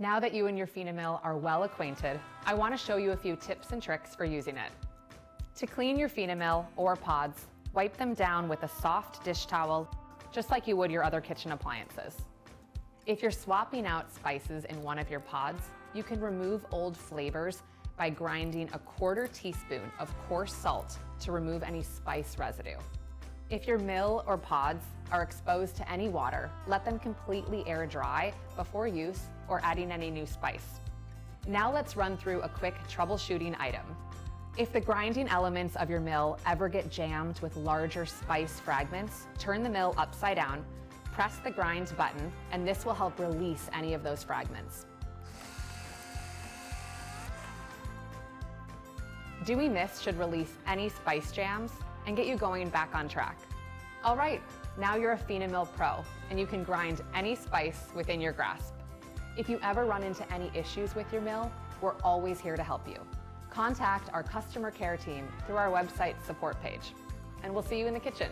Now that you and your FinaMill are well acquainted, I want to show you a few tips and tricks for using it. To clean your FinaMill or pods, wipe them down with a soft dish towel, just like you would your other kitchen appliances. If you're swapping out spices in one of your pods, you can remove old flavors by grinding a 1/4 teaspoon of coarse salt to remove any spice residue. If your mill or pods are exposed to any water, let them completely air dry before use or adding any new spice. Now let's run through a quick troubleshooting item. If the grinding elements of your mill ever get jammed with larger spice fragments, turn the mill upside down, press the grind button, and this will help release any of those fragments. Doing this should release any spice jams and get you going back on track. All right, now you're a FinaMill pro and you can grind any spice within your grasp. If you ever run into any issues with your mill, we're always here to help you. Contact our customer care team through our website support page, and we'll see you in the kitchen.